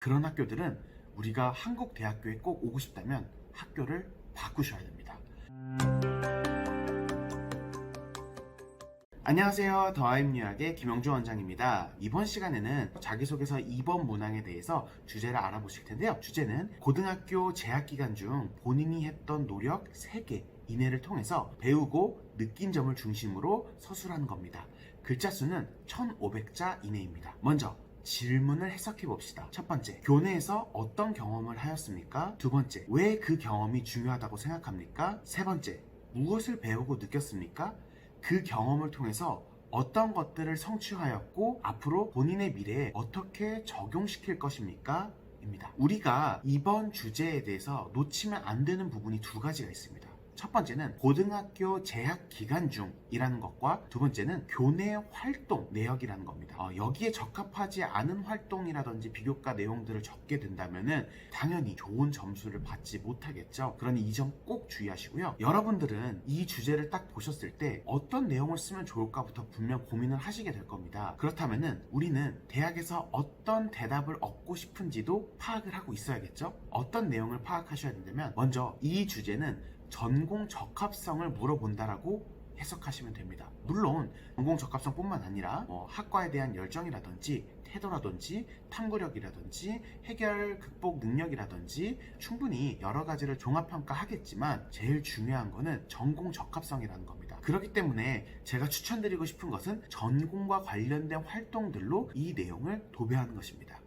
그런 학교들은 우리가 한국 대학교에 꼭 오고 싶다면 학교를 바꾸셔야 됩니다. 안녕하세요. 더하임유학의 김영주 원장입니다. 이번 시간에는 자기소개서 2번 문항에 대해서 주제를 알아보실 텐데요. 주제는 고등학교 재학기간 중 본인이 했던 노력 3개 이내를 통해서 배우고 느낀 점을 중심으로 서술하는 겁니다. 글자 수는 1500자 이내입니다. 먼저 질문을 해석해 봅시다. 첫 번째, 교내에서 어떤 경험을 하였습니까? 두 번째, 왜 그 경험이 중요하다고 생각합니까? 세 번째, 무엇을 배우고 느꼈습니까? 그 경험을 통해서 어떤 것들을 성취하였고 앞으로 본인의 미래에 어떻게 적용시킬 것입니까? 입니다. 우리가 이번 주제에 대해서 놓치면 안 되는 부분이 2가지가 있습니다. 첫 번째는 고등학교 재학 기간 중이라는 것과 두 번째는 교내 활동 내역이라는 겁니다. 여기에 적합하지 않은 활동이라든지 비교과 내용들을 적게 된다면 당연히 좋은 점수를 받지 못하겠죠. 그러니 이 점 꼭 주의하시고요. 여러분들은 이 주제를 딱 보셨을 때 어떤 내용을 쓰면 좋을까부터 분명 고민을 하시게 될 겁니다. 그렇다면 우리는 대학에서 어떤 대답을 얻고 싶은지도 파악을 하고 있어야겠죠. 어떤 내용을 파악하셔야 된다면 먼저 이 주제는 전공 적합성을 물어본다라고 해석하시면 됩니다. 물론 전공 적합성뿐만 아니라 학과에 대한 열정이라든지 태도라든지 탐구력이라든지 해결 극복 능력이라든지 충분히 여러 가지를 종합평가하겠지만 제일 중요한 거는 전공 적합성이라는 겁니다. 그렇기 때문에 제가 추천드리고 싶은 것은 전공과 관련된 활동들로 이 내용을 도배하는 것입니다.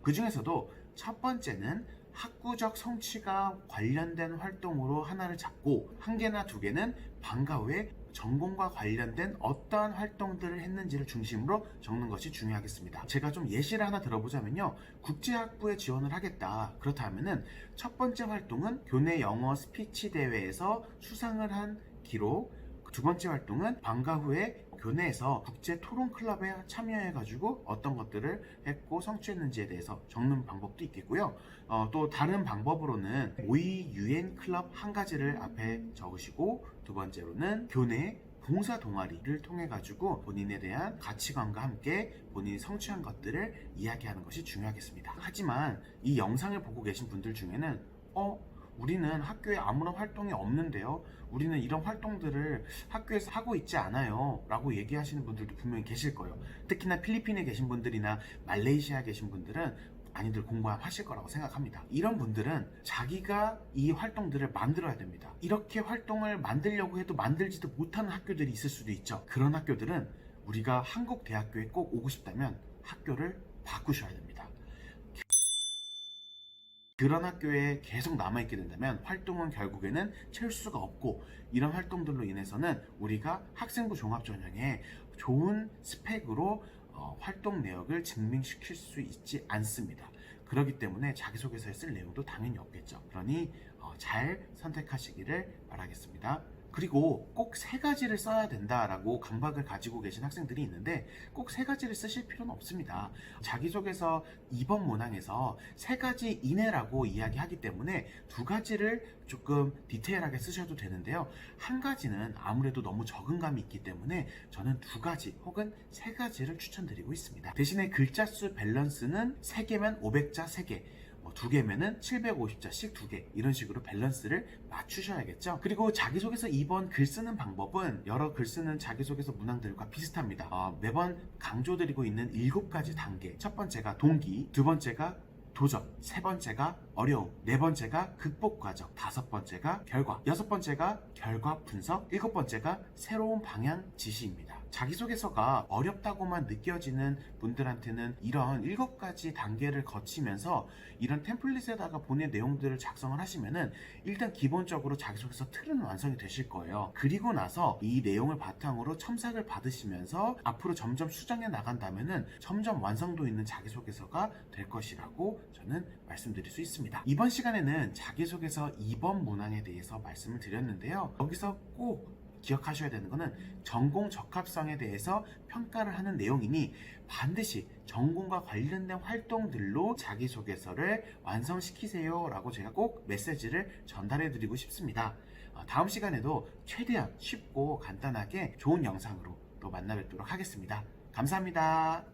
그 중에서도 첫 번째는 학구적 성취가 관련된 활동으로 하나를 잡고 1개나 2개는 방과 후에 전공과 관련된 어떠한 활동들을 했는지를 중심으로 적는 것이 중요하겠습니다. 제가 좀 예시를 하나 들어보자면요. 국제학부에 지원을 하겠다. 그렇다면은 첫 번째 활동은 교내 영어 스피치 대회에서 수상을 한 기록, 두 번째 활동은 방과 후에 교내에서 국제 토론 클럽에 참여해가지고 어떤 것들을 했고 성취했는지에 대해서 적는 방법도 있겠고요. 또 다른 방법으로는 모의 UN 클럽 1가지를 앞에 적으시고 두 번째로는 교내 봉사 동아리를 통해 가지고 본인에 대한 가치관과 함께 본인이 성취한 것들을 이야기하는 것이 중요하겠습니다. 하지만 이 영상을 보고 계신 분들 중에는 우리는 학교에 아무런 활동이 없는데요. 우리는 이런 활동들을 학교에서 하고 있지 않아요. 라고 얘기하시는 분들도 분명히 계실 거예요. 특히나 필리핀에 계신 분들이나 말레이시아에 계신 분들은 많이들 공부하실 거라고 생각합니다. 이런 분들은 자기가 이 활동들을 만들어야 됩니다. 이렇게 활동을 만들려고 해도 만들지도 못하는 학교들이 있을 수도 있죠. 그런 학교들은 우리가 한국 대학교에 꼭 오고 싶다면 학교를 바꾸셔야 됩니다. 그런 학교에 계속 남아있게 된다면 활동은 결국에는 채울 수가 없고 이런 활동들로 인해서는 우리가 학생부 종합전형에 좋은 스펙으로 활동 내역을 증명시킬 수 있지 않습니다. 그렇기 때문에 자기소개서에 쓸 내용도 당연히 없겠죠. 그러니 잘 선택하시기를 바라겠습니다. 그리고 꼭 3가지를 써야 된다라고 강박을 가지고 계신 학생들이 있는데 꼭 3가지를 쓰실 필요는 없습니다. 자기소개서 2번 문항에서 3가지 이내라고 이야기하기 때문에 2가지를 조금 디테일하게 쓰셔도 되는데요. 1가지는 아무래도 너무 적응감이 있기 때문에 저는 2가지 혹은 3가지를 추천드리고 있습니다. 대신에 글자 수 밸런스는 3개면 500자 3개, 2개면은 750자씩 2개 이런 식으로 밸런스를 맞추셔야겠죠. 그리고 자기소개서 2번 글 쓰는 방법은 여러 글 쓰는 자기소개서 문항들과 비슷합니다. 매번 강조드리고 있는 7가지 단계. 첫 번째가 동기, 두 번째가 도전, 세 번째가 어려움, 네 번째가 극복 과정, 5번째가 결과, 6번째가 결과 분석, 7번째가 새로운 방향 지시입니다. 자기소개서가 어렵다고만 느껴지는 분들한테는 이런 7가지 단계를 거치면서 이런 템플릿에다가 본인의 내용들을 작성을 하시면은 일단 기본적으로 자기소개서 틀은 완성이 되실 거예요. 그리고 나서 이 내용을 바탕으로 첨삭을 받으시면서 앞으로 점점 수정해 나간다면은 점점 완성도 있는 자기소개서가 될 것이라고 저는 말씀드릴 수 있습니다. 이번 시간에는 자기소개서 2번 문항에 대해서 말씀을 드렸는데요. 여기서 꼭 기억하셔야 되는 것은 전공 적합성에 대해서 평가를 하는 내용이니 반드시 전공과 관련된 활동들로 자기소개서를 완성시키세요 라고 제가 꼭 메시지를 전달해 드리고 싶습니다. 다음 시간에도 최대한 쉽고 간단하게 좋은 영상으로 또 만나 뵙도록 하겠습니다. 감사합니다.